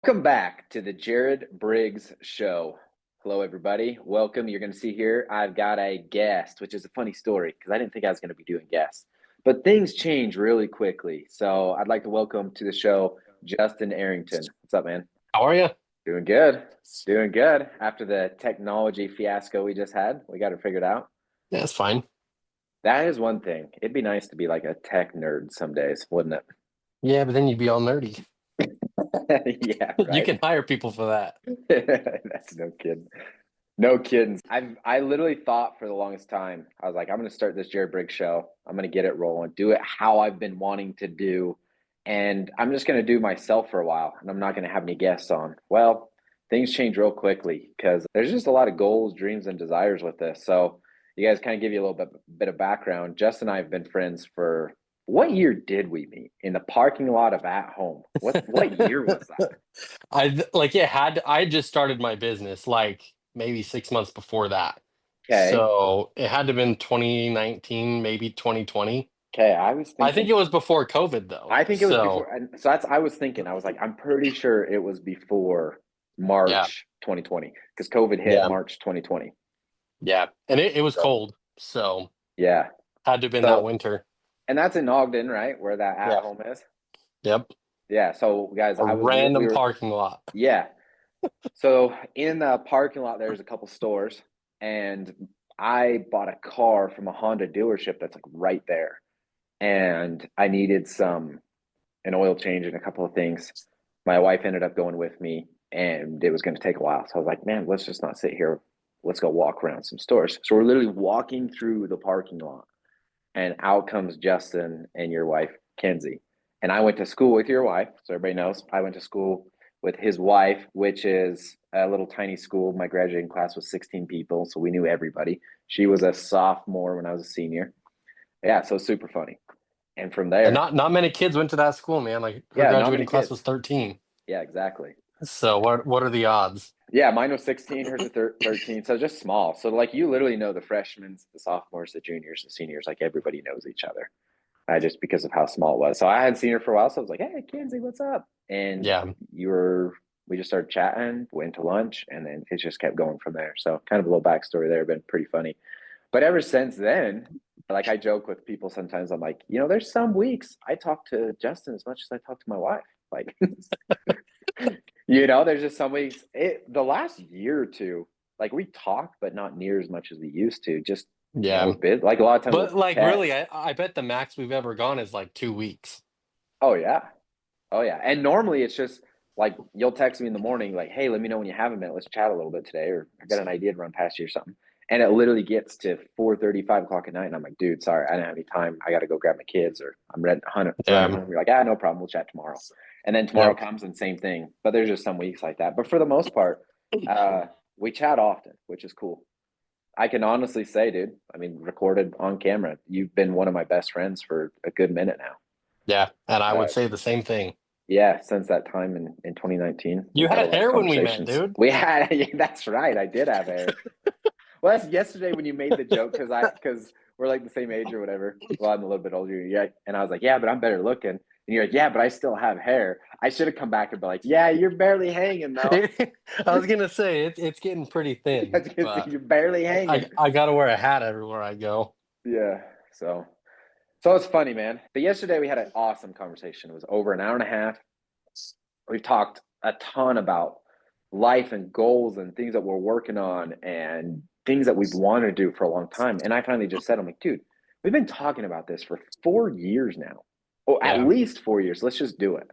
Welcome back to the Jared Briggs Show. Hello, everybody. Welcome. You're going to see here, I've got a guest, which is a funny story because I didn't think I was going to be doing guests, but things change really quickly. So I'd like to welcome to the show, Justin Arrington. What's up, man? How are you? Doing good. Doing good. After the technology fiasco we just had, we got it figured out. Yeah, it's fine. That is one thing. It'd be nice to be like a tech nerd some days, wouldn't it? Yeah, but then you'd be all nerdy. Yeah, You right. can hire people for that. That's no kidding. No kidding. I literally thought for the longest time, I was like, I'm gonna start this Jared Briggs show. I'm gonna get it rolling, do it how I've been wanting to do, and I'm just gonna do myself for a while, and I'm not gonna have any guests on. Well, things change real quickly because there's just a lot of goals, dreams, and desires with this. So you guys kind of give you a little bit of background. Justin and I have been friends for what year did we meet? In the parking lot of At Home. What year was that? I just started my business like maybe 6 months before that. Okay. So it had to have been 2019, maybe 2020. Okay. I was I think thinking it was before COVID though. I think it was before, So and so I was thinking, I was like, I'm pretty sure it was before yeah, March 2020 because COVID hit yeah, March 2020. yeah. And it was So cold. So yeah. had to have been that So, winter. and that's in Ogden, right? Where that At Yeah. Home is. Yep. Yeah. So guys, A we random were, parking lot. yeah. So in the parking lot, there's a couple stores, and I bought a car from a Honda dealership that's like right there, and I needed an oil change and a couple of things. My wife ended up going with me, and it was going to take a while. So I was like, man, let's just not sit here. Let's go walk around some stores. So we're literally walking through the parking lot, and out comes Justin and your wife, Kenzie. And I went to school with your wife. So everybody knows I went to school with his wife, which is a little tiny school. My graduating class was 16 people. So we knew everybody. She was a sophomore when I was a senior. Yeah. So super funny. And from And there, not many kids went to that school, man. Like her yeah, not many graduating class was kids. 13. Yeah, exactly. So what are the odds? Yeah, mine was 16, hers was 13. So just small. So like you literally know the freshmen, the sophomores, the juniors, the seniors, like everybody knows each other. Just because of how small it was. So I hadn't seen her for a while. So I was like, hey, Kenzie, what's up? And Yeah. we just started chatting, went to lunch, and then it just kept going from there. So kind of a little backstory there, been pretty funny. But ever since then, like I joke with people sometimes, I'm like, there's some weeks I talk to Justin as much as I talk to my wife. Like, there's just some weeks. The last year or two, like we talk, but not near as much as we used to. Just Yeah. with biz, like a lot of times we'll But like really, text. I bet the max we've ever gone is like 2 weeks. Oh yeah, oh yeah. And normally it's just like you'll text me in the morning, like, hey, let me know when you have a minute. Let's chat a little bit today, or I got an idea to run past you or something. And it literally gets to 4:30, 5 o'clock at night, and I'm like, dude, sorry, I didn't have any time. I got to go grab my kids, or I'm running Yeah. home. You're like, ah, no problem. We'll chat tomorrow. And then tomorrow Yep. comes and same thing. But there's just some weeks like that. But for the most part, we chat often, which is cool. I can honestly say, dude, I mean, recorded on camera, you've been one of my best friends for a good minute now. Yeah. And I would Uh, say the same thing. yeah, since that time in 2019, You we've had a had lot of hair when we met, conversations. dude. We had, yeah, that's right, I did have hair. Well, that's yesterday when you made the joke because we're like the same age or whatever. Well, I'm a little bit older, yeah. And I was like, yeah, but I'm better looking. And you're like, yeah, but I still have hair. I should have come back and be like, yeah, you're barely hanging though. I was gonna say it's getting pretty thin, but You're barely hanging. I gotta wear a hat everywhere I go. Yeah. So it's funny, man. But yesterday we had an awesome conversation. It was over an hour and a half. We've talked a ton about life and goals and things that we're working on and things that we've wanted to do for a long time. And I finally just said, I'm like, dude, we've been talking about this for 4 years now. Oh, at Yeah. least 4 years. Let's just do it.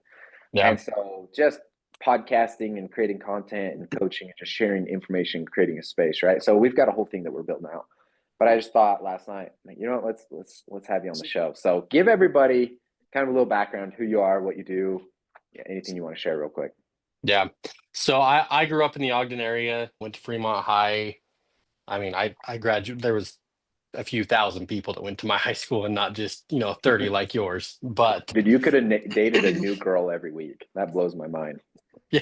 Yeah. And so just podcasting and creating content and coaching and just sharing information, creating a space, right? So we've got a whole thing that we're building out. But I just thought last night, like, let's have you on the show. So give everybody kind of a little background, who you are, what you do, anything you want to share real quick. Yeah. So I grew up in the Ogden area, went to Fremont High. I mean, I graduated, there was a few thousand people that went to my high school and not just, 30 like yours. But Dude, you could have dated a new girl every week. That blows my mind. yeah,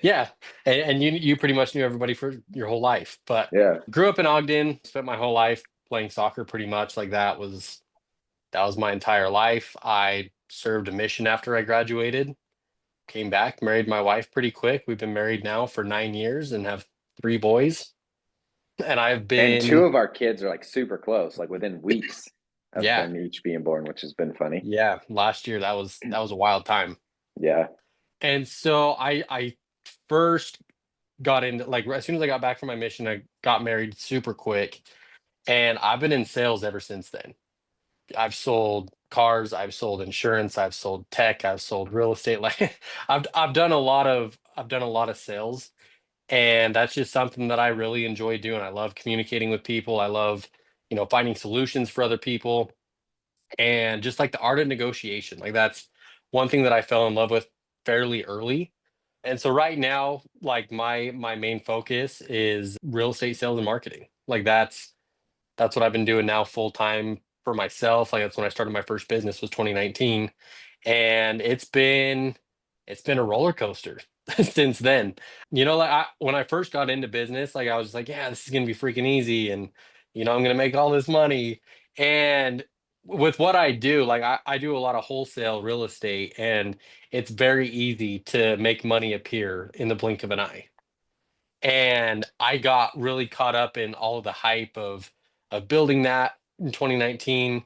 yeah. And you pretty much knew everybody for your whole life. But Yeah. grew up in Ogden, spent my whole life playing soccer pretty much. Like that was my entire life. I served a mission after I graduated. came back, married my wife pretty quick. We've been married now for 9 years and have 3 boys. And I've And two been, of our kids are like super close, like within weeks of yeah, them each being born, which has been funny. yeah. Last year that was a wild time. Yeah. And so I first got into, like, as soon as I got back from my mission, I got married super quick. And I've been in sales ever since then. I've sold cars, I've sold insurance, I've sold tech, I've sold real estate. Like I've done a lot of sales, and that's just something that I really enjoy doing. I love communicating with people. I love, finding solutions for other people, and just like the art of negotiation. Like that's one thing that I fell in love with fairly early. And so right now, like my main focus is real estate sales and marketing. Like that's what I've been doing now full time for myself. Like that's when I started my first business was 2019, and it's been a roller coaster since then. Like when I first got into business, like I was like, yeah, this is gonna be freaking easy, and I'm gonna make all this money. And with what I do, like I do a lot of wholesale real estate, and it's very easy to make money appear in the blink of an eye. And I got really caught up in all of the hype of building that in 2019,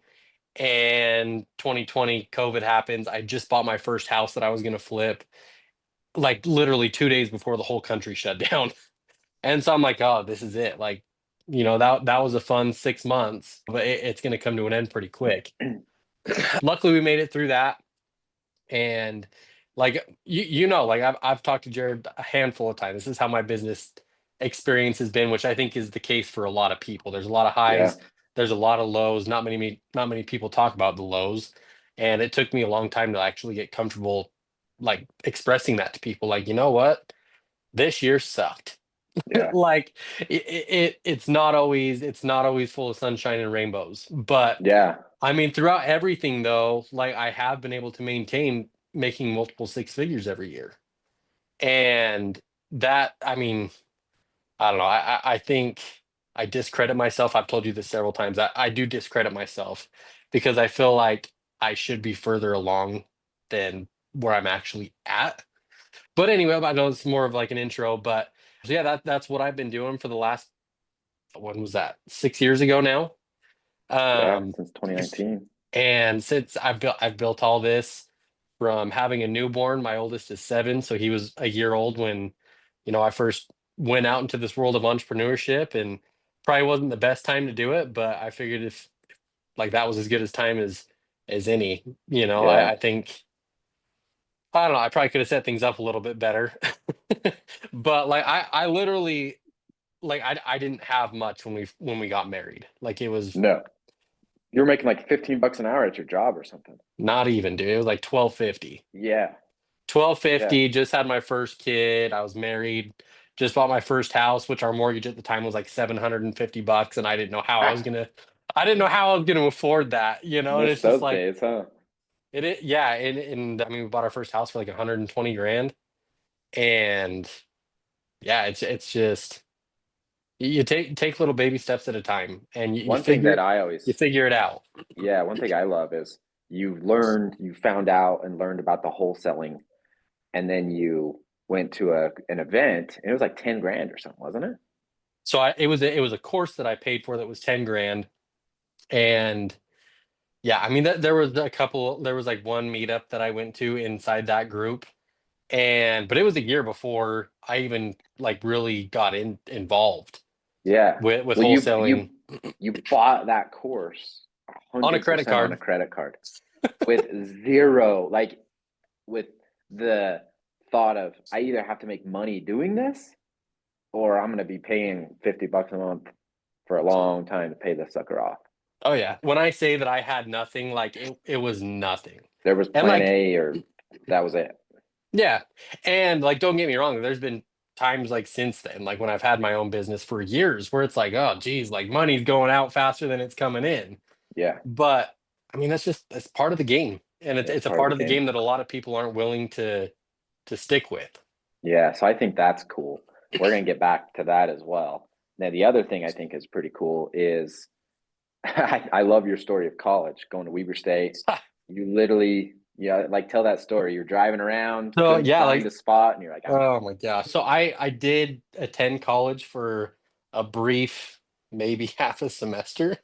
and 2020 COVID happens. I just bought my first house that I was going to flip like literally 2 days before the whole country shut down. And so I'm like, oh, this is it. Like, that was a fun 6 months, but it's going to come to an end pretty quick. Luckily, we made it through that. And like like I've talked to Jared a handful of times. This is how my business experience has been, which I think is the case for a lot of people. There's a lot of Yeah. highs, there's a lot of lows. Not many people talk about the lows, and it took me a long time to actually get comfortable, like expressing that to people. Like, you know what, this year sucked. Yeah. Like it's not always full of sunshine and rainbows, but Yeah. I mean, throughout everything though, like I have been able to maintain making multiple six figures every year. And that, I mean, I don't know. I think I discredit myself. I've told you this several times. I do discredit myself because I feel like I should be further along than where I'm actually at. But anyway, I know it's more of like an intro, but so yeah, that's what I've been doing for the last, when was that? 6 years ago now. Yeah. Um, Since 2019. And since I've built all this from having a newborn. My oldest is 7, so he was a year old when, I first went out into this world of entrepreneurship, and probably wasn't the best time to do it, but I figured if like that was as good as time as any. Yeah. I think, I don't know, I probably could have set things up a little bit better. But like I literally, like I didn't have much when we got married. Like it was No. You were making like 15 bucks an hour at your job or something. not even, dude. It was like 12.50. Yeah. Twelve Yeah. fifty. Just had my first kid. I was married. Just bought my first house, which our mortgage at the time was like $750, and I didn't know how I was Ah, gonna. I didn't know how I was gonna afford that. And miss it's just those like days, huh? yeah. And I mean, we bought our first house for like 120 grand, and yeah, it's just you take little baby steps at a time, and you One thing that figure I you always, figure it out. yeah, one thing I love is you found out and learned about the wholesaling, and then you went to an event, and it was like 10 grand or something, wasn't it? So it was a course that I paid for that was 10 grand, and yeah, I mean, there was like one meetup that I went to inside that group, but it was a year before I even like really got involved Yeah. with Well, wholesaling you bought that course on a credit 100% on a card. credit card with zero, like with the thought of I either have to make money doing this or I'm going to be paying 50 bucks a month for a long time to pay this sucker off. Oh yeah. When I say that I had nothing, like it was nothing. There was And plan like, A or that was it. yeah. And like, don't get me wrong, there's been times like since then, like when I've had my own business for years where it's like, oh geez, like money's going out faster than it's coming in. Yeah. But I mean, that's part of the game. And it's Yeah, it's it's a part of part the of the game. game that a lot of people aren't willing to stick with. Yeah. So I think that's cool. We're going to get back to that as well. Now, the other thing I think is pretty cool is I love your story of college going to Weber State. You literally Yeah, like tell that story. You're driving around, So couldn't yeah, find like a spot, and you're like, I'm oh done. my gosh. So I did attend college for a brief, maybe half a semester.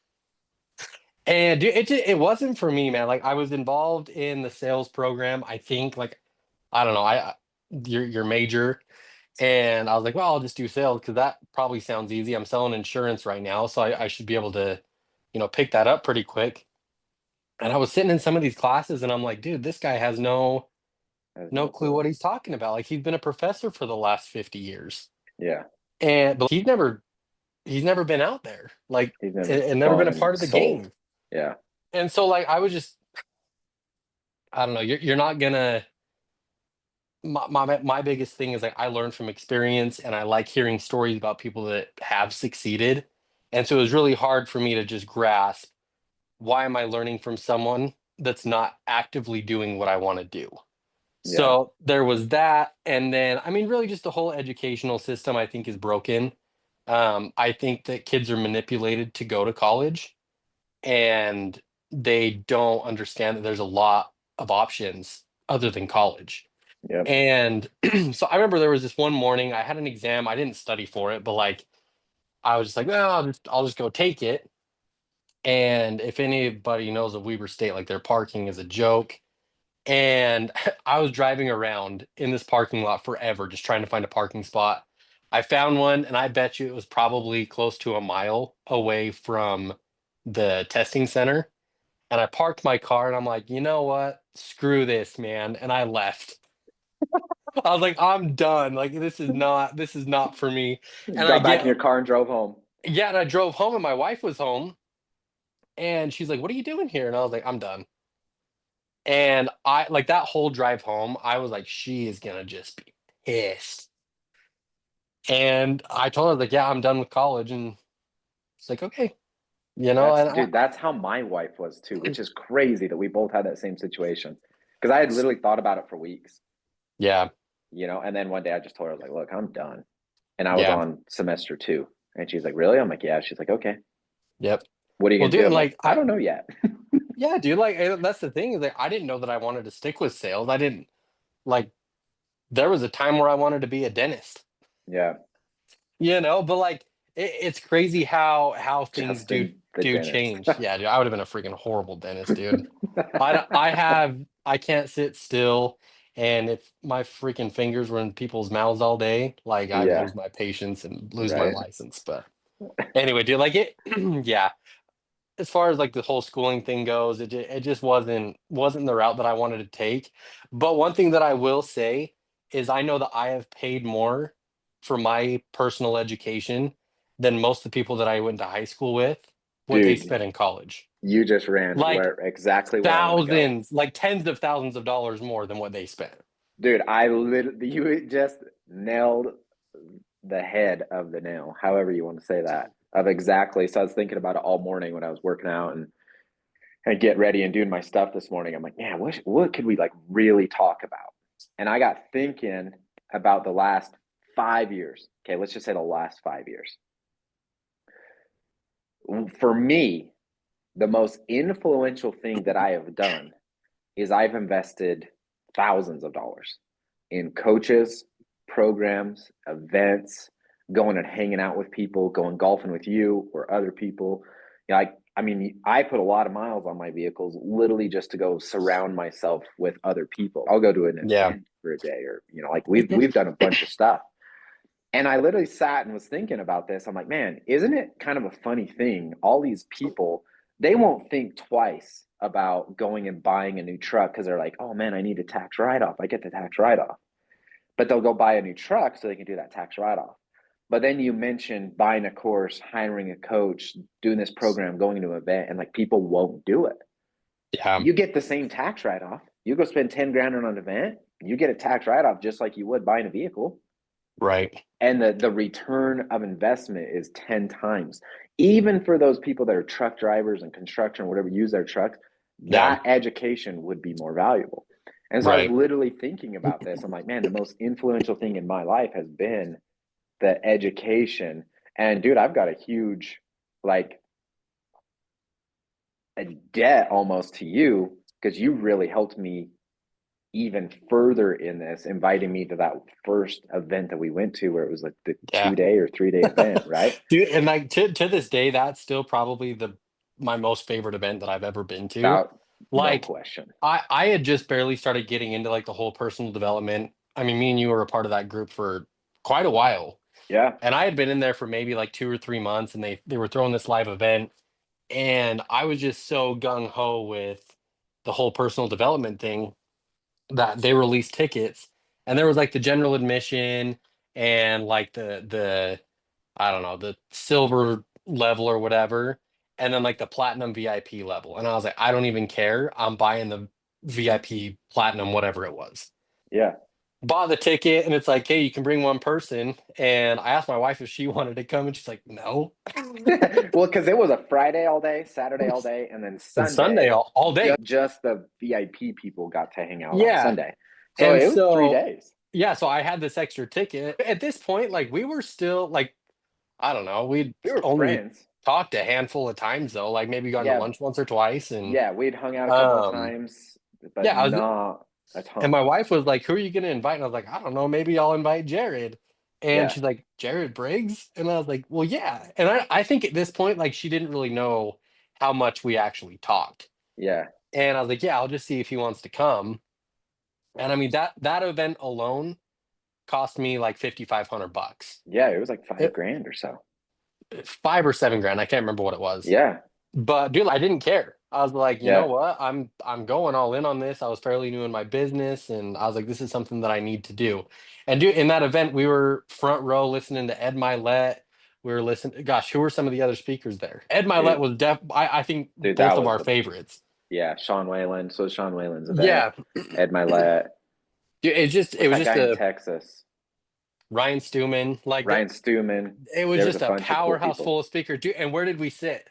And dude, it wasn't for me, man. Like I was involved in the sales program. I think like I don't know, your major, and I was like, well, I'll just do sales because that probably sounds easy. I'm selling insurance right now, so I should be able to, pick that up pretty quick. And I was sitting in some of these classes, and I'm like, dude, this guy has There's no no clue clue. what he's talking about. Like he's been a professor for the last 50 years, Yeah, and but he's never been out there, like, he's never and never been a gone and part of the sold. game. Yeah, And so like I was just, I don't know, you're not gonna my biggest thing is like I learned from experience and I like hearing stories about people that have succeeded. And so it was really hard for me to just grasp, why am I learning from someone that's not actively doing what I want to do? yeah, So there was that. And then, I mean, really just the whole educational system I think is broken. I think that kids are manipulated to go to college, and they don't understand that there's a lot of options other than college. yep. And so I remember there was this one morning I had an exam. I didn't study for it, but like I was just like, well, I'll just go take it. And if anybody knows of Weber State, like their parking is a joke. And I was driving around in this parking lot forever, just trying to find a parking spot. I found one, and I bet you it was probably close to a mile away from the testing center. And I parked my car, and I'm like, you know what? Screw this, man. And I left. I was like, I'm done. Like this is not for me. And I Got back in get your car and drove home. yeah, and I drove home and my wife was home and she's like, "What are you doing here?" And I was like, "I'm done." And I like that whole drive home, I was like, she is gonna just be pissed. And I told her like, "Yeah, I'm done with college." And it's like, "Okay." That's And dude, that's how my wife was too, which is crazy that we both had that same situation. Because I had literally thought about it for weeks, yeah, and then one day I just told her, I was like, look, I'm done. And I was yeah, on semester two. And she's like, really? I'm like, yeah. She's like, okay. yep. What are you Well, gonna do? dude, I'm like, like I don't know yet. yeah, dude, like that's the thing is like I didn't know that I wanted to stick with sales. I didn't like there was a time where I wanted to be a dentist. Yeah. But like it's crazy how things do Justin the do dentist. change. Yeah, dude, I would have been a freaking horrible dentist, dude. I can't sit still, and if my freaking fingers were in people's mouths all day, like I'd Yeah. lose my patience and lose my Right. license. But anyway, dude, like it, yeah. As far as like the whole schooling thing goes, it just wasn't the route that I wanted to take. But one thing that I will say is I know that I have paid more for my personal education than most of the people that I went to high school with, what they Dude, spent in college. you just ran Like exactly where I want to go. thousands, like tens of thousands of dollars more than what they spent. Dude, I literally, you just nailed the head of the nail, however you want to say that, of exactly. So I was thinking about it all morning when I was working out and get ready and doing my stuff this morning. I'm like, man, what could we like really talk about? And I got thinking about the last 5 years. Okay, let's just say the last 5 years. For me, the most influential thing that I have done is I've invested thousands of dollars in coaches, programs, events, going and hanging out with people, going golfing with you or other people. I mean, I put a lot of miles on my vehicles literally just to go surround myself with other people. I'll go to an Yeah. event for a day, or like we've done a bunch of stuff. And I literally sat and was thinking about this. I'm like, man, isn't it kind of a funny thing? All these people, they won't think twice about going and buying a new truck because they're like, oh man, I need a tax write off. I get the tax write off. But they'll go buy a new truck so they can do that tax write off. But then you mentioned buying a course, hiring a coach, doing this program, going to an event, and like people won't do it. Yeah. You get the same tax write off. You go spend 10 grand on an event, you get a tax write off just like you would buying a vehicle, Right. and the return of investment is 10 times. Even for those people that are truck drivers and construction or whatever, use their trucks, Yeah. that education would be more valuable. And so I was Right. literally thinking about this. I'm like, man, the most influential thing in my life has been the education. And dude, I've got a huge, like, a debt almost to you because you really helped me even further in this, inviting me to that first event that we went to where it was like the Yeah. 2 day or 3 day event, right? Dude, and like to this day, that's still probably the my most favorite event that I've ever been to. Without no Like question. I had just barely started getting into like the whole personal development. I mean, me and you were a part of that group for quite a while. Yeah. And I had been in there for maybe like 2 or 3 months, and they were throwing this live event, and I was just so gung ho with the whole personal development thing that they released tickets, and there was like the general admission and like the I don't know, the silver level or whatever, and then like the platinum VIP level. And I was like, I don't even care. I'm buying the VIP platinum, whatever it was. Yeah. Bought the ticket, and it's like, hey, you can bring one person. And I asked my wife if she wanted to come, and she's like, no. Well, because it was a Friday all day, Saturday all day, and then And Sunday Sunday, all day. just the VIP people got to hang out on Yeah. Sunday. So And it was three so, days. yeah, so I had this extra ticket. At this point, like we were still like, I don't know, we'd We were only friends. talked a handful of times though, like maybe gone to Yeah. lunch once or twice. And Yeah. We'd hung out a couple of um times, but yeah, not a and ton. my wife was like, who are you gonna invite? And I was like, I don't know, maybe I'll invite Jared. And Yeah. she's like, Jared Briggs? And I was like, well, yeah. And I think at this point, like she didn't really know how much we actually talked. Yeah. And I was like, yeah, I'll just see if he wants to come. And I mean that event alone cost me like $5,500. Yeah. It was like It, $5,000 or so. 5 or 7 grand. I can't remember what it was. Yeah. But dude, I didn't care. I was like, you know Yeah. what? I'm going all in on this. I was fairly new in my business, and I was like, this is something that I need to do. And dude, in that event, we were front row listening to Ed Milet. We were listening. Gosh, who were some of the other speakers there? Ed Milet Dude. was I think Dude, both that of was our the, favorites. yeah. Sean Whalen. So Sean Whalen's event. Yeah, Ed Milet. dude, it What's was that just guy in a Texas? Ryan Stewman. Like Ryan Stewman. it was There was a just a bunch of cool powerhouse people. full of speakers, dude. And where did we sit?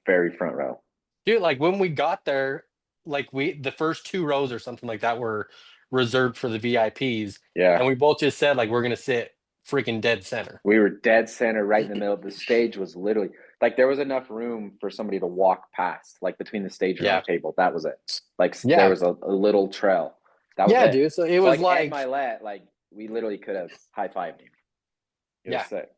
Very front row. Dude, like when we got there, like the first 2 rows or something like that were reserved for the VIPs, Yeah. and we both just said like we're gonna sit freaking dead center. We were dead center right in the middle. The stage was literally like there was enough room for somebody to walk past, like between the stage and our Yeah, table. That was it. Like there yeah, was a little trail. That was yeah, it. dude. So it So was like Ed like, Milet, like we literally could have high-fived him. It was yeah, sick.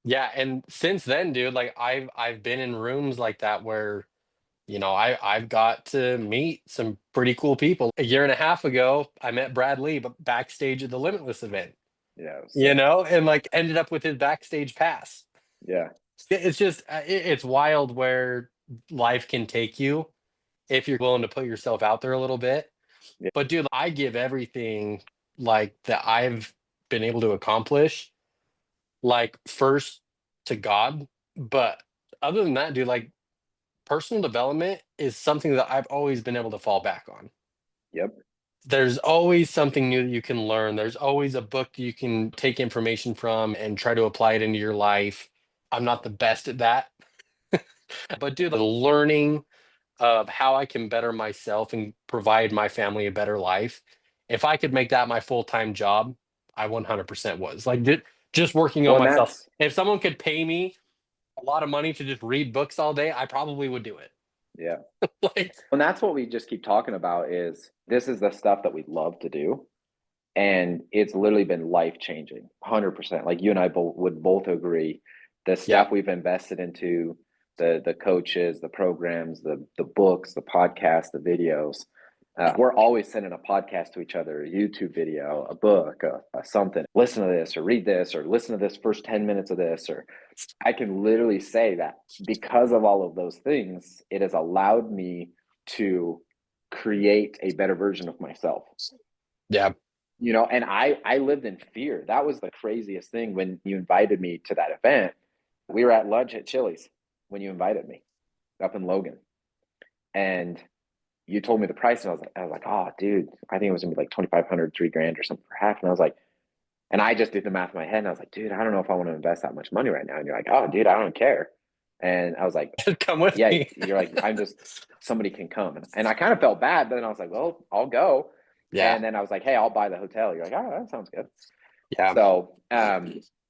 yeah. And since then, dude, like I've been in rooms like that where I've got to meet some pretty cool people. A year and a half ago, I met Brad Lee, but backstage at the Limitless event. Yeah, it was sick. And like ended up with his backstage pass. Yeah. It's just it's wild where life can take you if you're willing to put yourself out there a little bit. Yeah. But dude, I give everything like that I've been able to accomplish, like first to God. But other than that, dude, like personal development is something that I've always been able to fall back on. Yep. There's always something new that you can learn. There's always a book you can take information from and try to apply it into your life. I'm not the best at that, but dude, the learning of how I can better myself and provide my family a better life. If I could make that my full-time job, I 100% was. Like just working on Well, and myself. that's If someone could pay me a lot of money to just read books all day, I probably would do it. yeah. Like, And that's what we just keep talking about is this is the stuff that we love to do. And it's literally been life changing 100%. Like you and I would both agree the yeah, stuff we've invested into the coaches, the programs, the books, the podcasts, the videos. We're always sending a podcast to each other, a YouTube video, a book, something. Listen to this or read this or listen to this first 10 minutes of this. Or I can literally say that because of all of those things, it has allowed me to create a better version of myself. yeah, And I lived in fear. That was the craziest thing when you invited me to that event. We were at lunch at Chili's when you invited me up in Logan, and you told me the price, and I was like, oh, dude, I think it was gonna be like 2,500, 3 grand or something for half. And I was like, and I just did the math in my head, and I was like, dude, I don't know if I want to invest that much money right now. And you're like, oh, dude, I don't care. And I was like, come with yeah, me. you're like, somebody can come, and I kind of felt bad, but then I was like, well, I'll go. Yeah, And then I was like, hey, I'll buy the hotel. You're like, oh, that sounds good. yeah, So,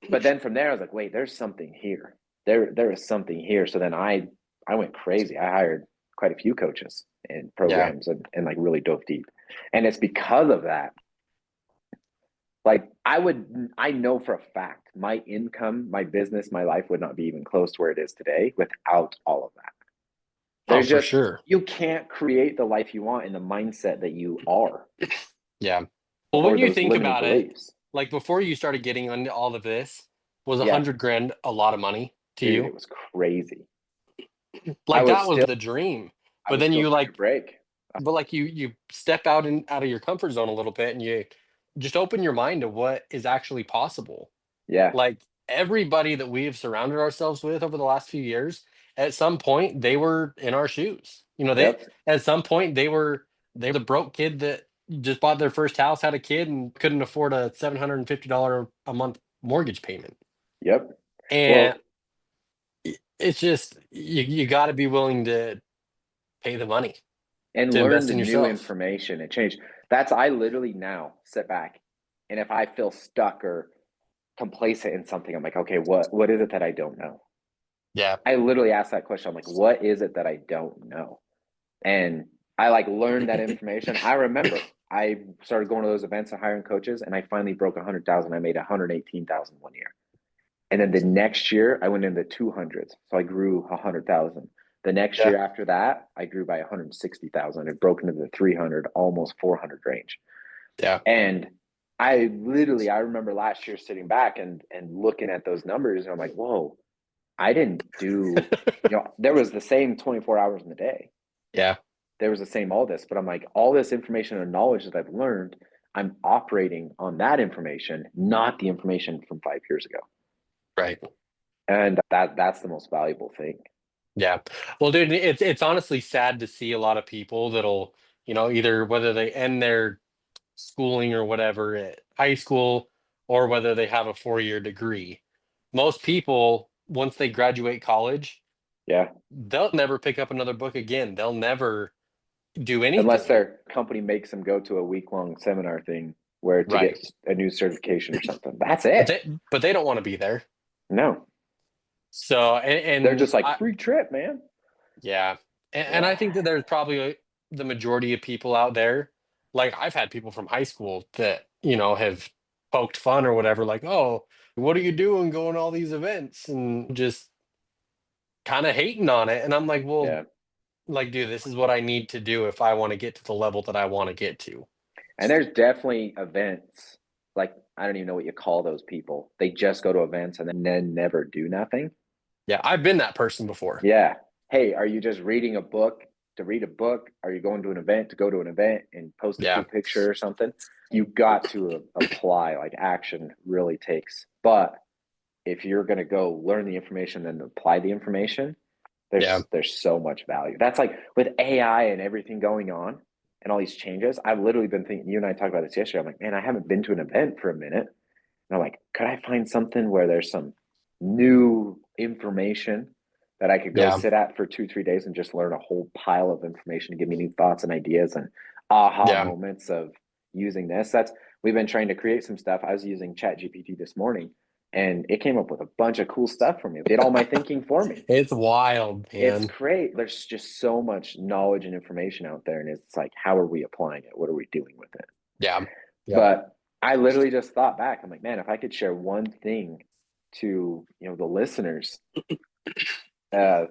but then from there, I was like, wait, there's something here. There is something here. So then I went crazy. I hired quite a few coaches and yeah. programs and like really dove deep. And it's because of that. Like I know for a fact my income, my business, my life would not be even close to where it is today without all of that. Oh, There's for just, sure. you can't create the life you want in the mindset that you are, Yeah. Well, when or you those think limiting about it, beliefs. like before you started getting into all of this, was a Yeah, 100 grand a lot of money to dude, you? it was crazy. I Like was that was still, the dream. I But was then still you trying to like, break. but like you step out and out of your comfort zone a little bit and you just open your mind to what is actually possible. Yeah. Like everybody that we have surrounded ourselves with over the last few years, at some point they were in our shoes. They Yep. at some point they were the broke kid that just bought their first house, had a kid, and couldn't afford a $750 a month mortgage payment. Yep. And Well, it's just you got to be willing to pay the money and to learn invest the in new yourself. information and change. That's, I literally now sit back, and if I feel stuck or complacent in something, I'm like, okay, what is it that I don't know? Yeah. I literally ask that question. I'm like, what is it that I don't know? And I like learned that information. I remember I started going to those events and hiring coaches, and I finally broke 100,000. I made 118,000 one year. And then the next year, I went into the 200s. So I grew 100,000. The next Yeah. year after that, I grew by 160,000. It broke into the 300, almost 400 range. Yeah. And I remember last year sitting back and looking at those numbers, and I'm like, whoa, I didn't do, there was the same 24 hours in the day. Yeah. There was the same all this, but I'm like, all this information and knowledge that I've learned, I'm operating on that information, not the information from 5 years ago. Right. And that's the most valuable thing. Yeah. Well, dude, it's honestly sad to see a lot of people that'll, either whether they end their schooling or whatever at high school or whether they have a 4-year degree. Most people, once they graduate college, Yeah. they'll never pick up another book again. They'll never do Unless anything. their company makes them go to a week-long seminar thing where to get Right. a new certification or something. That's But it. they don't want to be there. No, So they're and just like, I free trip, man. yeah. And Yeah. I think that there's probably the majority of people out there. Like I've had people from high school that, have poked fun or whatever, like, oh, what are you doing going to all these events? And just kind of hating on it. And I'm like, well, Yeah. like, dude, this is what I need to do if I want to get to the level that I want to get to. And there's definitely events, like, I don't even know what you call those people. They just go to events and then never do nothing. Yeah, I've been that person before. Yeah. Hey, are you just reading a book to read a book? Are you going to an event to go to an event and post a Yeah. cool picture or something? You got to apply, like, action really takes. But if you're going to go learn the information and apply the information, Yeah. there's so much value. That's like with AI and everything going on and all these changes. I've literally been thinking, you and I talked about this yesterday. I'm like, man, I haven't been to an event for a minute. And I'm like, could I find something where there's some new information that I could go Yeah. sit at for 2, 3 days and just learn a whole pile of information to give me new thoughts and ideas and aha Yeah. moments of using this. That's, we've been trying to create some stuff. I was using Chat GPT this morning, and it came up with a bunch of cool stuff for me. It did all my thinking for me. It's wild, It's man. great. There's just so much knowledge and information out there, and it's like, how are we applying it? What are we doing with it? Yeah. Yep. But I literally just thought back. I'm like, man, if I could share one thing to, the listeners,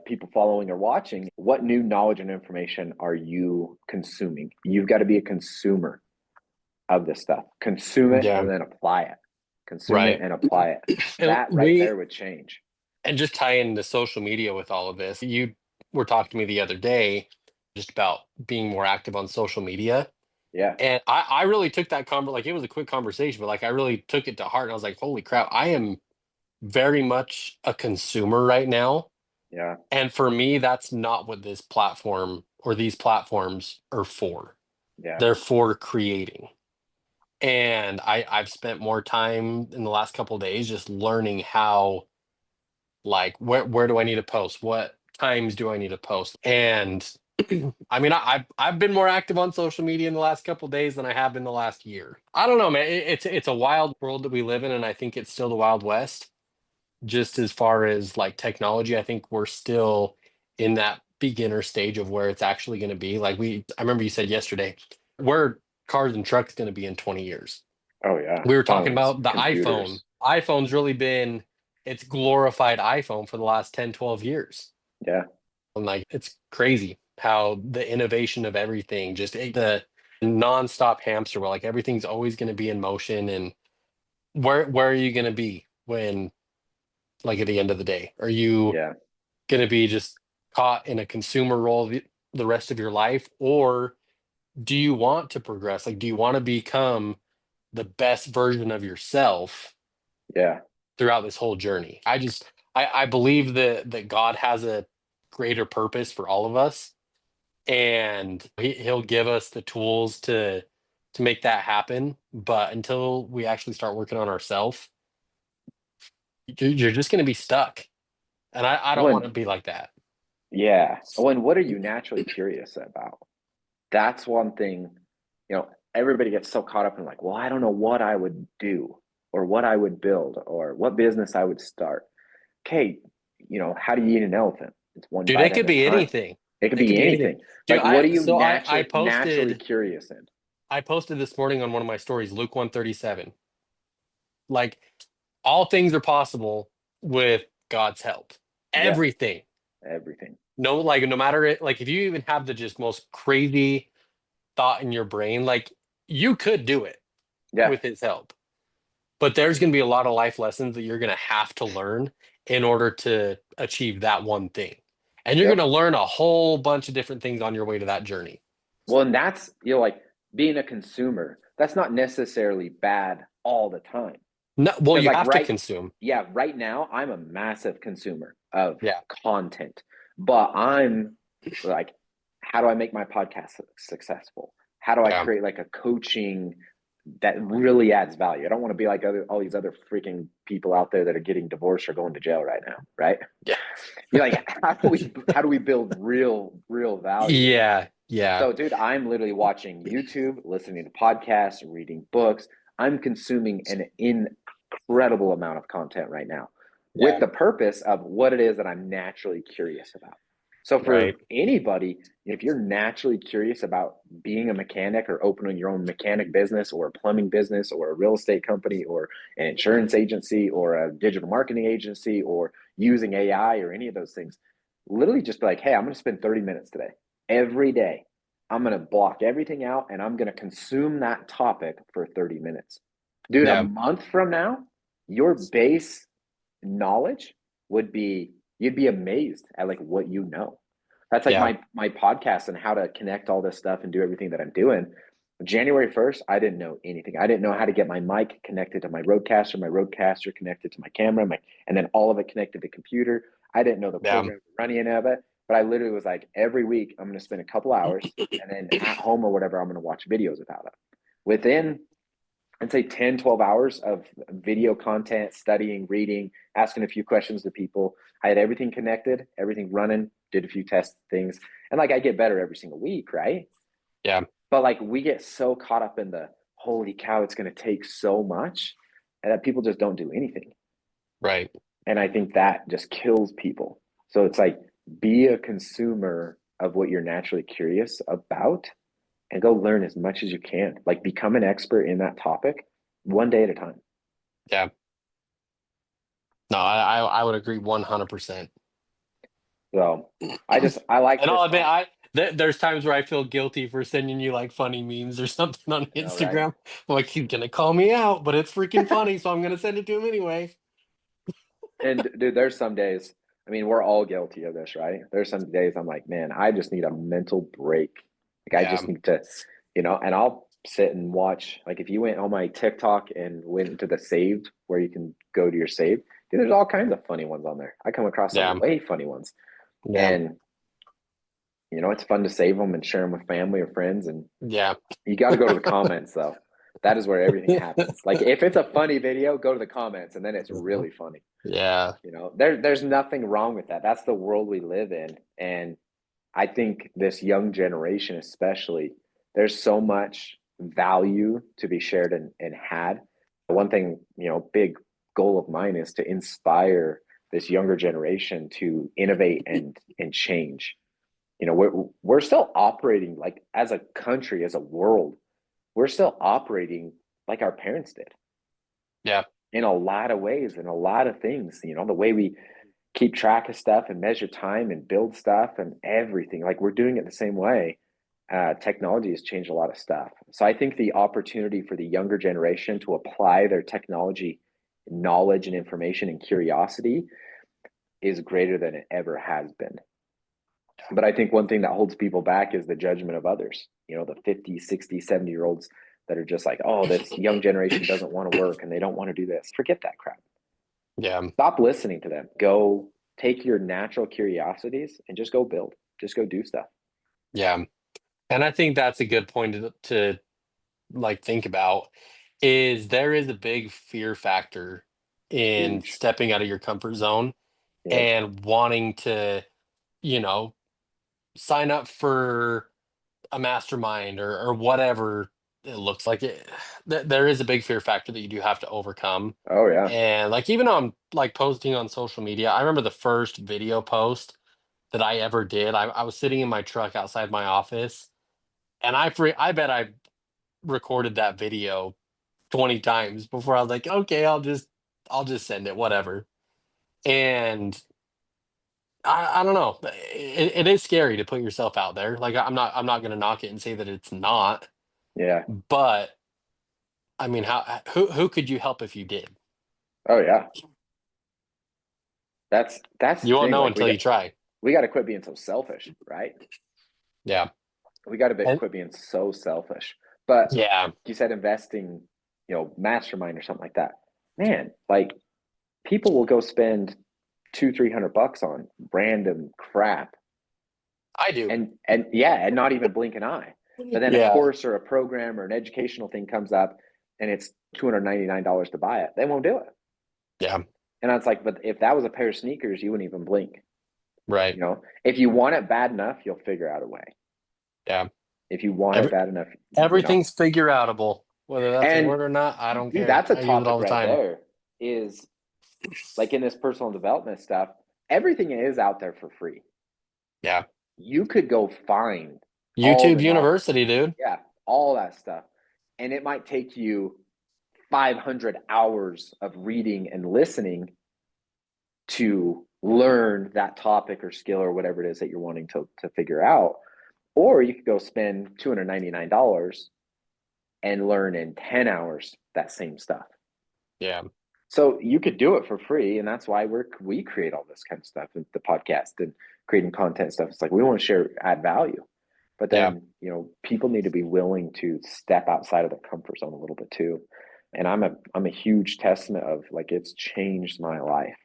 people following or watching, what new knowledge and information are you consuming? You've got to be a consumer of this stuff. Consume it Yeah. and then apply it. Consume it Right. and apply it. And That right there would change. and just tie into social media with all of this. You were talking to me the other day just about being more active on social media. Yeah. And I really took that like it was a quick conversation, but like I really took it to heart and I was like, holy crap, I am very much a consumer right now. Yeah. And for me, that's not what this platform or these platforms are for. Yeah. They're for creating. And I've spent more time in the last couple of days just learning how, like, where do I need to post? What times do I need to post? And I mean, I've been more active on social media in the last couple of days than I have in the last year. I don't know, man. It's a wild world that we live in, and I think it's still the Wild West. Just as far as like technology, I think we're still in that beginner stage of where it's actually going to be. Like I remember you said yesterday, we're cars and trucks going to be in 20 years? Oh yeah. We were talking Phones, about the iPhone. computers. iPhone's really been its glorified iPhone for the last 10, 12 years. Yeah. And like, it's crazy how the innovation of everything, just the nonstop hamster wheel, like everything's always going to be in motion. And where are you going to be when, like, at the end of the day? Are you Yeah. going to be just caught in a consumer role the rest of your life? Or do you want to progress? Like, do you want to become the best version of yourself Yeah. throughout this whole journey? I believe that God has a greater purpose for all of us, and he'll give us the tools to make that happen. But until we actually start working on ourselves, you're just going to be stuck. And I don't want to When, be like that. yeah. When, what are you naturally curious about? That's one thing, everybody gets so caught up in like, well, I don't know what I would do or what I would build or what business I would start. Okay, how do you eat an elephant? It's one Dude, bite it at could a be time. anything. It could It could be be anything. anything. Dude, Like, what are you I naturally posted curious in? I posted this morning on one of my stories, Luke 137. Like, all things are possible with God's help. Yeah, Everything. everything. No, like, no matter it, like, if you even have the just most crazy thought in your brain, like, you could do it Yeah, with his help. But there's going to be a lot of life lessons that you're going to have to learn in order to achieve that one thing. And you're going to yep. learn a whole bunch of different things on your way to that journey. Well, and that's, like being a consumer, that's not necessarily bad all the time. No, well, Because you like have to consume. yeah, right now I'm a massive consumer of Yeah. content, but I'm like, how do I make my podcast successful? How do I Yeah. create like a coaching that really adds value? I don't want to be like all these other freaking people out there that are getting divorced or going to jail right now, right? Yeah. You're like, how do we build real value? Yeah. Yeah. So, dude, I'm literally watching YouTube, listening to podcasts, reading books. I'm consuming an incredible amount of content right now with Yeah. the purpose of what it is that I'm naturally curious about. So, Right. for anybody, if you're naturally curious about being a mechanic or opening your own mechanic business or a plumbing business or a real estate company or an insurance agency or a digital marketing agency or using AI or any of those things, literally just be like, hey, I'm going to spend 30 minutes today every day. I'm going to block everything out and I'm going to consume that topic for 30 minutes. Dude, a Yeah. month from now, your base knowledge would be, you'd be amazed at like what you know. That's like Yeah. my podcast and how to connect all this stuff and do everything that I'm doing. January 1st, I didn't know anything. I didn't know how to get my mic connected to my roadcaster connected to my camera, and then all of it connected to computer. I didn't know the Yeah. program running of it, but I literally was like, every week I'm going to spend a couple hours, and then at home or whatever, I'm going to watch videos about it. Within, I'd say 10, 12 hours of video content, studying, reading, asking a few questions to people. I had everything connected, everything running, did a few test things. And like I get better every single week, right? Yeah. But like we get so caught up in the holy cow, it's going to take so much, and that people just don't do anything. Right. And I think that just kills people. So it's like, be a consumer of what you're naturally curious about and go learn as much as you can. Like become an expert in that topic one day at a time. Yeah. No, I would agree 100%. So I like And I'll this admit, topic. there's times where I feel guilty for sending you like funny memes or something on I know, right? Instagram. I'm like, he's gonna call me out, but it's freaking funny, so I'm gonna send it to him anyway. And dude, there's some days, I mean, we're all guilty of this, right? There's some days I'm like, man, I just need a mental break. Like I Yeah. just need to, and I'll sit and watch. Like if you went on my TikTok and went into the saved where you can go to your saved, dude, there's all kinds of funny ones on there. I come across some Yeah. way funny ones. Yeah. And it's fun to save them and share them with family or friends. And Yeah. you got to go to the comments though. That is where everything happens. Like if it's a funny video, go to the comments and then it's really funny. Yeah. There's nothing wrong with that. That's the world we live in. And I think this young generation, especially, there's so much value to be shared and had. One thing, big goal of mine is to inspire this younger generation to innovate and change. We're still operating like as a country, as a world. we're still operating like our parents did Yeah. in a lot of ways, in a lot of things. The way we keep track of stuff and measure time and build stuff and everything, like we're doing it the same way. Technology has changed a lot of stuff. So I think the opportunity for the younger generation to apply their technology knowledge and information and curiosity is greater than it ever has been. But I think one thing that holds people back is the judgment of others, the 50, 60, 70-year-olds that are just like, oh, this young generation doesn't want to work and they don't want to do this. Forget that crap. Yeah. Stop listening to them. Go take your natural curiosities and just go build. Just go do stuff. Yeah. And I think that's a good point to like think about is there is a big fear factor in Huge. stepping out of your comfort zone Yep. and wanting to, you know, sign up for a mastermind or whatever it looks like. There is a big fear factor that you do have to overcome. Oh yeah. And like even on like posting on social media, I remember the first video post that I ever did. I was sitting in my truck outside my office, and I bet I recorded that video 20 times before I was like, okay, I'll just send it, whatever. And I don't know. It is scary to put yourself out there. Like I'm not gonna knock it and say that it's not, Yeah. but I mean, who could you help if you did? Oh yeah. That's the You won't thing. know Like until you try. we got to quit being so selfish, right? Yeah. We got to And quit being so selfish. But yeah, you said investing, mastermind or something like that. Man, like people will go spend 200-300 bucks on random crap I do. and yeah, and not even blink an eye. But then a Yeah. course or a program or an educational thing comes up and it's $299 to buy it. They won't do it. Yeah. And I was like, but if that was a pair of sneakers, you wouldn't even blink. Right. If you want it bad enough, you'll figure out a way. Yeah. If you want it Every, bad enough, everything's figure outable. Whether that's a and word or not, I don't dude, care. that's a I use it topic all the right time. there. Is like in this personal development stuff, everything is out there for free. Yeah. You could go find all YouTube the knowledge, University, dude. yeah, all that stuff, and it might take you 500 hours of reading and listening to learn that topic or skill or whatever it is that you're wanting to figure out. Or you could go spend $299 and learn in 10 hours that same stuff. Yeah. So you could do it for free, and that's why we create all this kind of stuff, and the podcast and creating content stuff. It's like we want to share, add value, but Yeah. then people need to be willing to step outside of their comfort zone a little bit too. And I'm a huge testament of like it's changed my life.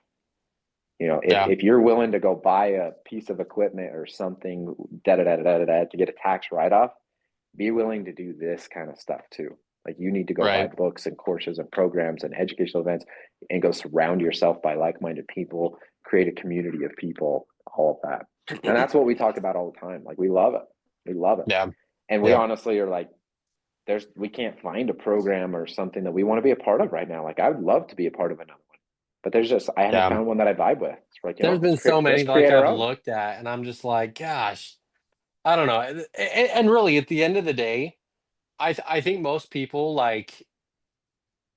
Yeah. If you're willing to go buy a piece of equipment or something, to get a tax write off, be willing to do this kind of stuff too. Like you need to go buy Right. books and courses and programs and educational events and go surround yourself by like-minded people, create a community of people, all of that. And that's what we talk about all the time. Like we love it. We love it. Yeah. And we Yeah. honestly are like, we can't find a program or something that we want to be a part of right now. Like I would love to be a part of another one, but I haven't Yeah. found one that I vibe with. It's like, There's been so let's many like create our I've own. looked at, and I'm just like, gosh, I don't know. And really, at the end of the day, I think most people like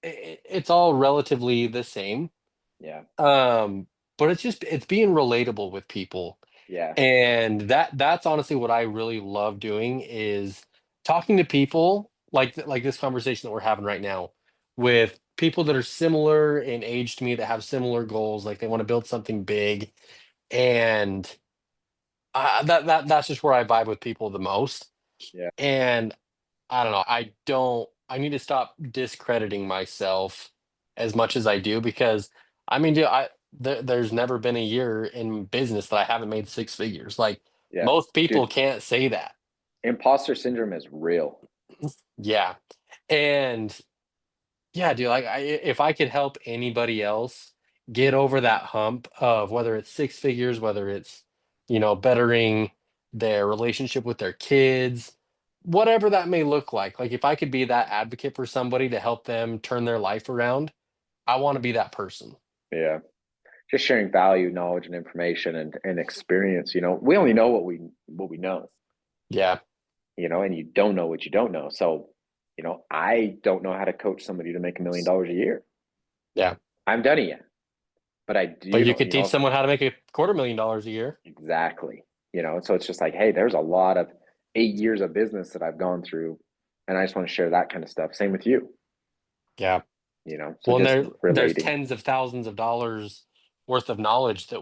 it's all relatively the same. Yeah. Um, but it's being relatable with people. Yeah. And that's honestly what I really love doing is talking to people like this conversation that we're having right now with people that are similar in age to me that have similar goals, like they want to build something big. And that's just where I vibe with people the most. Yeah. And I don't know. I need to stop discrediting myself as much as I do because I mean, dude, there's never been a year in business that I haven't made six figures. Like Yeah. most people Dude, can't say that. imposter syndrome is real. Yeah. And yeah, dude, like if I could help anybody else get over that hump of whether it's six figures, whether it's, bettering their relationship with their kids, whatever that may look like if I could be that advocate for somebody to help them turn their life around, I want to be that person. Yeah. Just sharing value, knowledge, and information and experience. We only know what we know, Yeah. and you don't know what you don't know. So I don't know how to coach somebody to make $1 million a year. Yeah. I haven't done it yet, but I do, But you could teach someone how to make $250,000 a year. exactly. So it's just like, hey, there's a lot of 8 years of business that I've gone through, and I just want to share that kind of stuff. Same with you. Yeah. So Well, and just there's relating. tens of thousands of dollars worth of knowledge that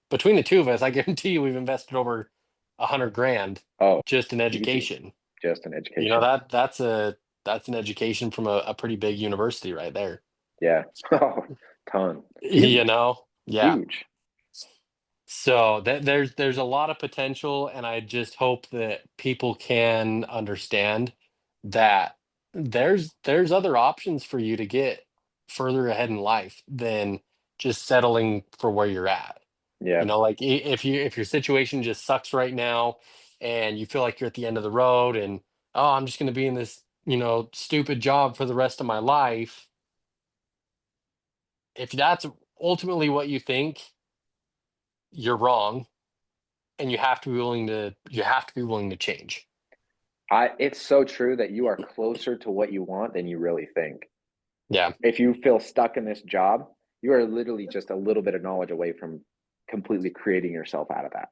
between the two of us, I guarantee you we've invested over 100 grand Oh, just in easy. education. Just an education. That's an education from a pretty big university right there. Yeah. Oh, ton. You Huge. know? Yeah. Huge. So there's a lot of potential, and I just hope that people can understand that there's other options for you to get further ahead in life than just settling for where you're at. Yeah. Like if your situation just sucks right now and you feel like you're at the end of the road and oh, I'm just going to be in this, stupid job for the rest of my life. If that's ultimately what you think, you're wrong, and you have to be willing to change. It's so true that you are closer to what you want than you really think. Yeah, If you feel stuck in this job, you are literally just a little bit of knowledge away from completely creating yourself out of that.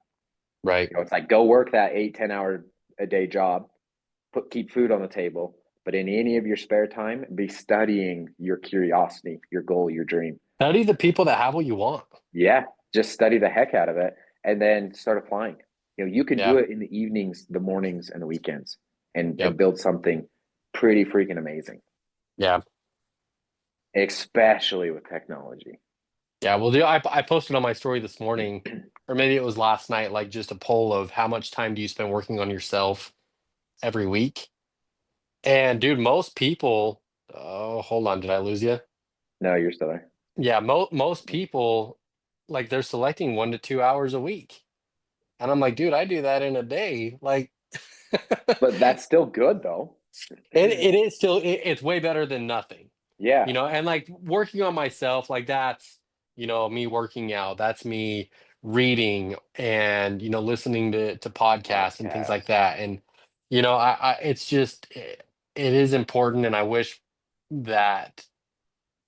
right. It's like go work that 8-10 hour a day job, keep food on the table, but in any of your spare time, be studying your curiosity, your goal, your dream. Study the people that have what you want. Yeah, just study the heck out of it and then start applying. You can do Yeah. it in the evenings, the mornings, and the weekends, and Yep. build something pretty freaking amazing, Yeah. especially with technology. Yeah. Well, I posted on my story this morning, or maybe it was last night, like just a poll of how much time do you spend working on yourself every week? And dude, most people, oh, hold on, did I lose you? No, you're still there. Yeah, most people, like they're selecting 1 to 2 hours a week. And I'm like, dude, I do that in a day. Like, But that's still good though. it is still, it's way better than nothing. Yeah, And like working on myself, like that's, me working out, that's me reading and, listening to podcasts and things like podcast. that. And, it's just, it is important. And I wish that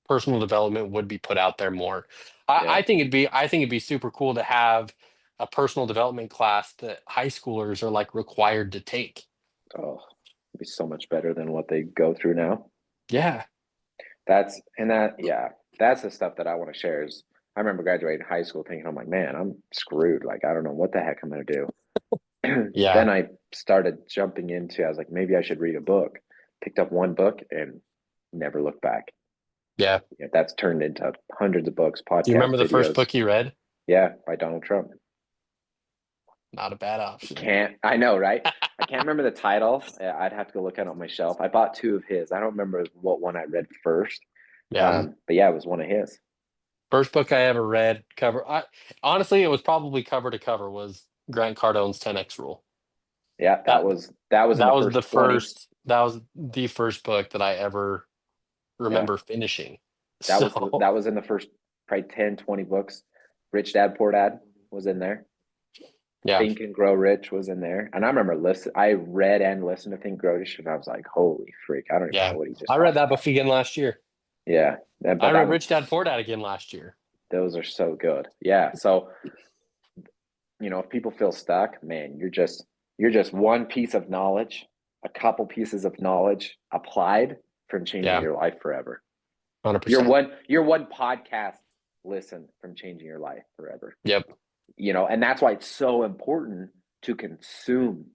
personal development would be put out there more. Yeah. I think it'd be super cool to have a personal development class that high schoolers are like required to take. Oh, it'd be so much better than what they go through now. Yeah. Yeah, that's the stuff that I want to share is I remember graduating high school thinking, I'm like, man, I'm screwed. Like, I don't know what the heck I'm going to do. Yeah. Then I started jumping into, I was like, maybe I should read a book. Picked up one book and never looked back. Yeah. Yeah, that's turned into hundreds of books, Do you podcasts, remember the first videos. book you read? Yeah, by Donald Trump. Not a bad option. I know, right? I can't remember the title. I'd have to go look at it on my shelf. I bought two of his. I don't remember what one I read first. Yeah. But yeah, it was one of his. First book I ever read honestly, it was probably cover to cover was Grant Cardone's 10X rule. Yeah, That that was in that the was first the 20. first book that I ever Yeah. remember finishing. That So was in the first probably 10, 20 books. Rich Dad Poor Dad was in there. yeah. Think and Grow Rich was in there. And I remember I read and listened to Think Grow Rich, and I was like, holy freak, I don't even Yeah. know what he just I read talked that about. book again last year. Yeah. I But read Rich Dad Poor Dad again last year. those are so good. Yeah. So, if people feel stuck, man, you're just one piece of knowledge, a couple pieces of knowledge applied from changing Yeah. your life forever. 100%. You're one podcast listen from changing your life forever. Yep. And that's why it's so important to consume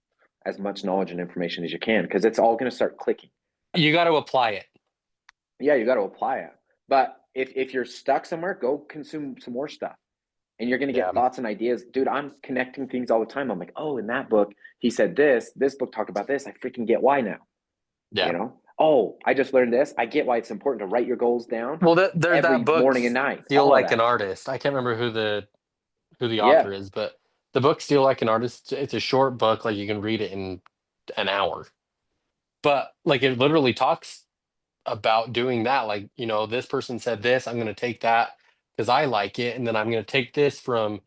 as much knowledge and information as you can, because it's all going to start clicking. You got to apply it. Yeah, you got to apply it. But if you're stuck somewhere, go consume some more stuff. And you're going to Yeah. get thoughts and ideas. Dude, I'm connecting things all the time. I'm like, oh, in that book, he said this book talked about this. I freaking get why now. Yeah. Oh, I just learned this. I get why it's important to write your goals down Well, there's every that book, morning and night. Steal All of Like that. an Artist. I can't remember who the Yeah. author is, but the book Steal Like an Artist, it's a short book, like you can read it in an hour. But like it literally talks about doing that. Like, this person said this, I'm going to take that because I like it. And then I'm going to take this from,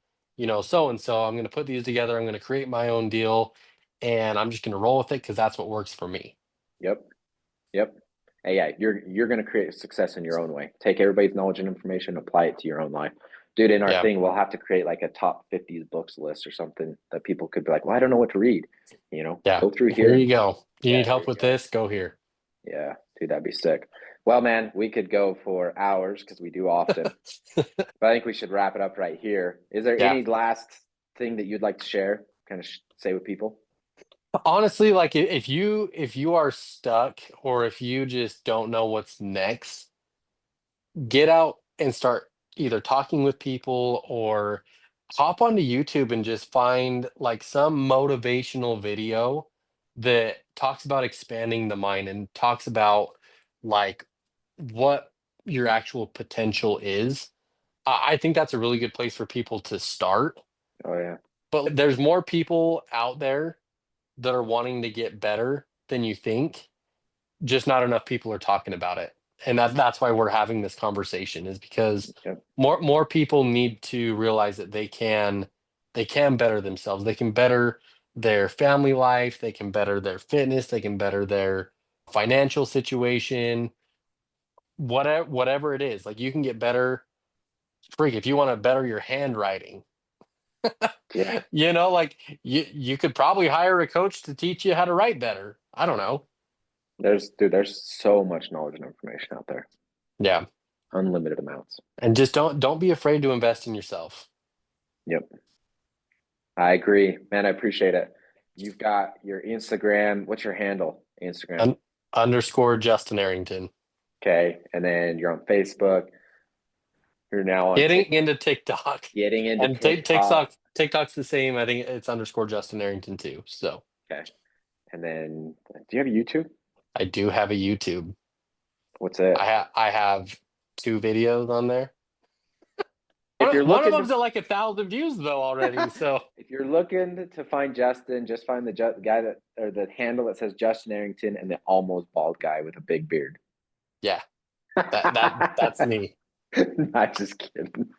so and so. I'm going to put these together. I'm going to create my own deal. And I'm just going to roll with it because that's what works for me. Yep. Yep. Hey, yeah, you're going to create success in your own way. Take everybody's knowledge and information, apply it to your own life. Dude, in our Yeah. thing, we'll have to create like a top 50 books list or something that people could be like, well, I don't know what to read. Yeah. Go through Here here. you go. You Yeah, need there help you with go. this? Go here. Yeah, dude, that'd be sick. Well, man, we could go for hours because we do often, but I think we should wrap it up right here. Is there Yeah. any last thing that you'd like to share, kind of say with people? Honestly, like if you are stuck or if you just don't know what's next, get out and start either talking with people or hop onto YouTube and just find like some motivational video that talks about expanding the mind and talks about like what your actual potential is. I think that's a really good place for people to start. Oh, yeah. But there's more people out there that are wanting to get better than you think, just not enough people are talking about it. And that's why we're having this conversation, is because Yep. more people need to realize that they can better themselves. They can better their family life, they can better their fitness, they can better their financial situation, whatever it is. Like you can get better. Freak, if you want to better your handwriting, Yeah. like you could probably hire a coach to teach you how to write better. I don't know. There's so much knowledge and information out there. Yeah. Unlimited amounts. And just don't be afraid to invest in yourself. Yep. I agree, man. I appreciate it. You've got your Instagram. What's your handle? Instagram. Underscore Justin Arrington. Okay. And then you're on Facebook. You're now on Getting into TikTok. getting into And TikTok. TikTok's the same. I think it's underscore Justin Arrington too. So Okay. And then do you have a YouTube? I do have a YouTube. What's it? I have 2 videos on there. If you're One of looking them's to at like 1,000 views though already. So if you're looking to find Justin, just find the guy that or the handle that says Justin Arrington and the almost bald guy with a big beard. yeah, that's me. Not just kidding.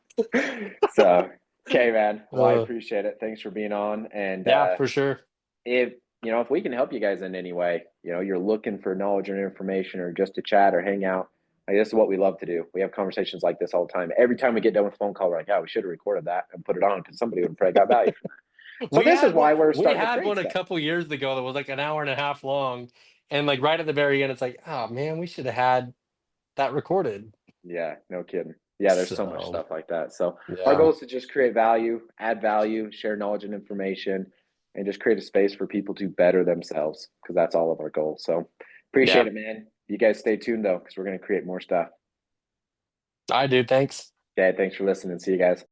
So, okay, man. Well, I Uh, appreciate it. Thanks for being on. And yeah, for sure. if if we can help you guys in any way, you're looking for knowledge or information or just to chat or hang out, like this is what we love to do. We have conversations like this all the time. Every time we get done with a phone call, we're like, yeah, we should have recorded that and put it on because somebody would have probably got value from that. So We this is had one. why we're We starting to had create one a stuff. couple years ago that was like an hour and a half long, and like right at the very end, it's like, oh man, we should have had that recorded. Yeah, no kidding. Yeah, there's so much So stuff like that. So our yeah, goal is to just create value, add value, share knowledge and information, and just create a space for people to better themselves because that's all of our goals. So yeah, appreciate it, man. You guys stay tuned though, because we're going to create more stuff. I do. Thanks. Okay, thanks for listening. See you guys.